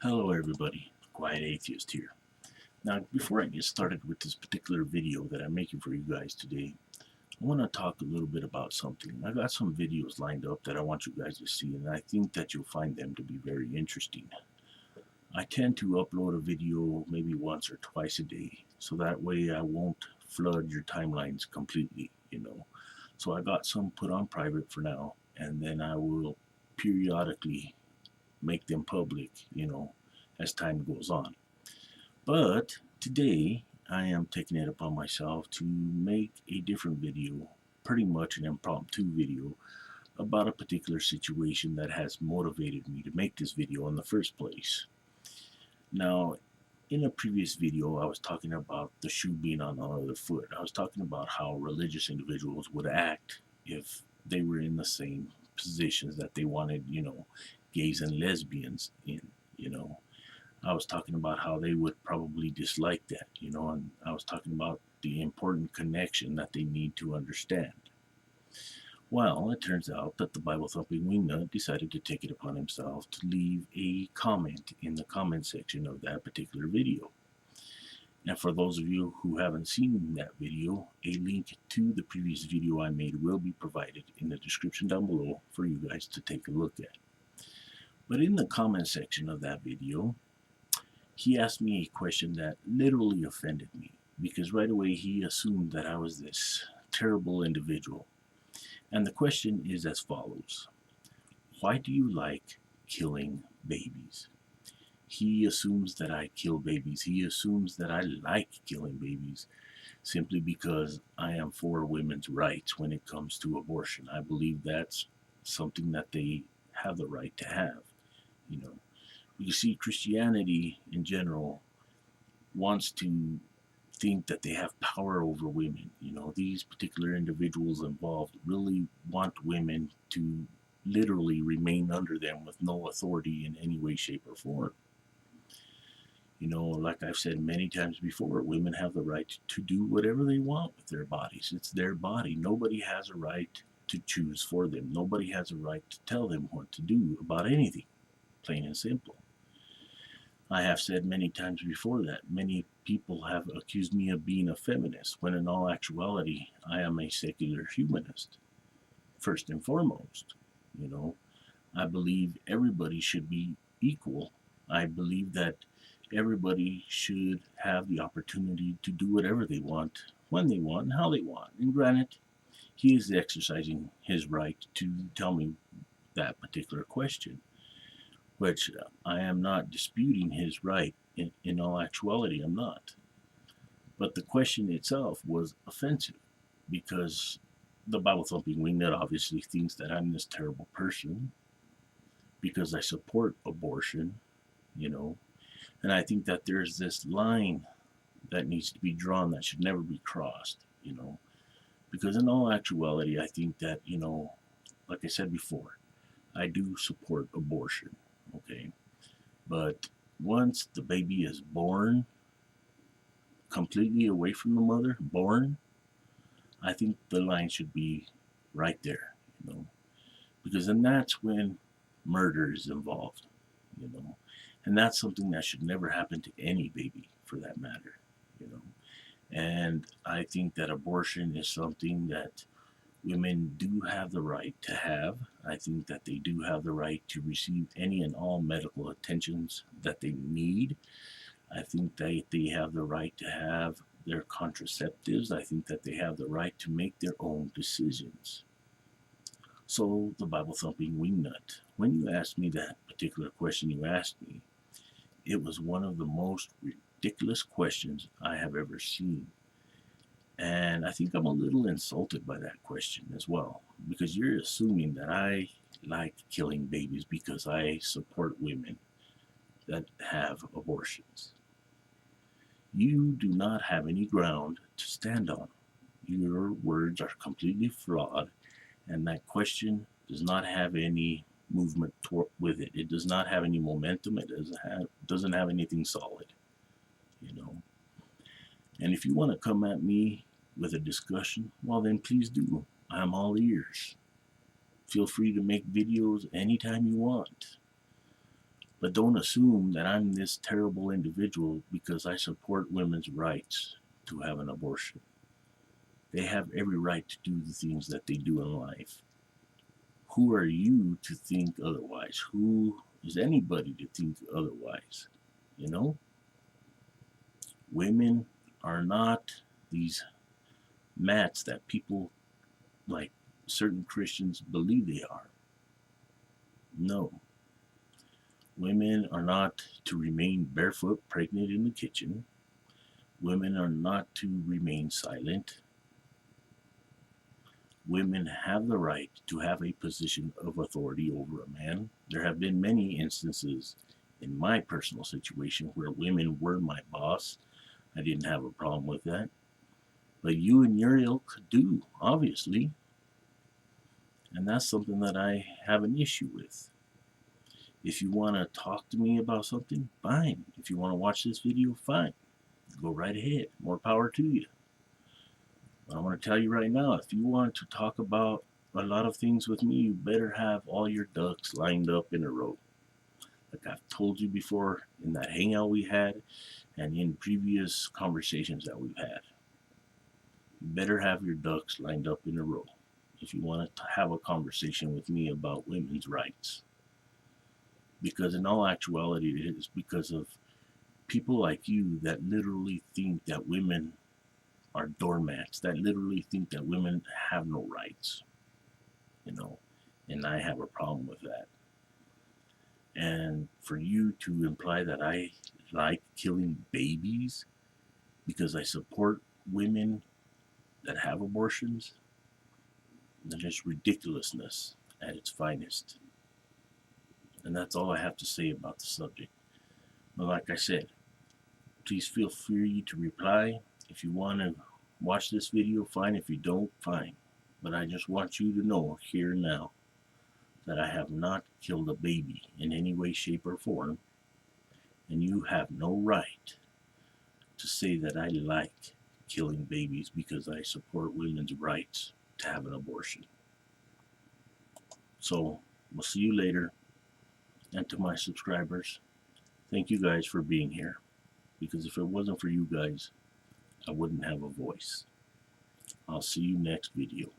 Hello everybody, Quiet Atheist here. Now before I get started with this particular video that I'm making for you guys today, I want to talk a little bit about something. I got some videos lined up that I want you guys to see, and I think that you'll find them to be very interesting. I tend to upload a video maybe once or twice a day, so that way I won't flood your timelines completely. So I got some put on private for now, and then I will periodically make them public, as time goes on. But today I am taking it upon myself to make a different video, pretty much an impromptu video, about a particular situation that has motivated me to make this video in the first place. Now, in a previous video, I was talking about the shoe being on the other foot. I was talking about how religious individuals would act if they were in the same positions that they wanted, gays and lesbians in. I was talking about how they would probably dislike that, and I was talking about the important connection that they need to understand. Well, it turns out that the Bible thumping wingnut decided to take it upon himself to leave a comment in the comment section of that particular video. And for those of you who haven't seen that video, a link to the previous video I made will be provided in the description down below for you guys to take a look at. But in the comment section of that video, he asked me a question that literally offended me, because right away he assumed that I was this terrible individual. And the question is as follows: why do you like killing babies? He assumes that I kill babies. He assumes that I like killing babies simply because I am for women's rights when it comes to abortion. I believe that's something that they have the right to have. You see, Christianity in general wants to think that they have power over women. These particular individuals involved really want women to literally remain under them with no authority in any way, shape, or form. Like I've said many times before, women have the right to do whatever they want with their bodies. It's their body. Nobody has a right to choose for them. Nobody has a right to tell them what to do about anything, plain and simple. I have said many times before that many people have accused me of being a feminist, when in all actuality I am a secular humanist. First and foremost, I believe everybody should be equal. I believe that everybody should have the opportunity to do whatever they want, when they want, and how they want. And granted, he is exercising his right to tell me that particular question, which I am not disputing his right. In all actuality, I'm not. But the question itself was offensive, because the Bible thumping wingnut obviously thinks that I'm this terrible person because I support abortion. And I think that there's this line that needs to be drawn that should never be crossed. Because in all actuality, I think that, like I said before, I do support abortion, okay? But once the baby is born, completely away from the mother, born, I think the line should be right there. Because then that's when murder is involved. And that's something that should never happen to any baby, for that matter. And I think that abortion is something that women do have the right to have. I think that they do have the right to receive any and all medical attentions that they need. I think that they have the right to have their contraceptives. I think that they have the right to make their own decisions. So, the Bible thumping wingnut, when you asked me that particular question you asked me, it was one of the most ridiculous questions I have ever seen. And I think I'm a little insulted by that question as well, because you're assuming that I like killing babies because I support women that have abortions. You do not have any ground to stand on. Your words are completely flawed, and that question does not have any movement with it. It does not have any momentum. It doesn't have anything solid. And if you want to come at me with a discussion, well then please do. I'm all ears. Feel free to make videos anytime you want. But don't assume that I'm this terrible individual because I support women's rights to have an abortion. They have every right to do the things that they do in life. Who are you to think otherwise? Who is anybody to think otherwise? You know? Women are not these mats that people like certain Christians believe they are. No. Women are not to remain barefoot, pregnant in the kitchen. Women are not to remain silent. Women have the right to have a position of authority over a man. There have been many instances in my personal situation where women were my boss. I didn't have a problem with that. But you and your ilk do, obviously. And that's something that I have an issue with. If you want to talk to me about something, fine. If you want to watch this video, fine. Go right ahead. More power to you. But I want to tell you right now, if you want to talk about a lot of things with me, you better have all your ducks lined up in a row. Like I've told you before in that hangout we had and in previous conversations that we've had. You better have your ducks lined up in a row if you want to have a conversation with me about women's rights. Because in all actuality, it is because of people like you that literally think that women are doormats, that literally think that women have no rights, and I have a problem with that. And for you to imply that I like killing babies because I support women that have abortions, that's just ridiculousness at its finest. And that's all I have to say about the subject. But like I said, please feel free to reply. If you want to watch this video, fine. If you don't, fine. But I just want you to know here and now that I have not killed a baby in any way, shape, or form. And you have no right to say that I like killing babies because I support women's rights to have an abortion. So, we'll see you later. And to my subscribers, thank you guys for being here. Because if it wasn't for you guys, I wouldn't have a voice. I'll see you next video.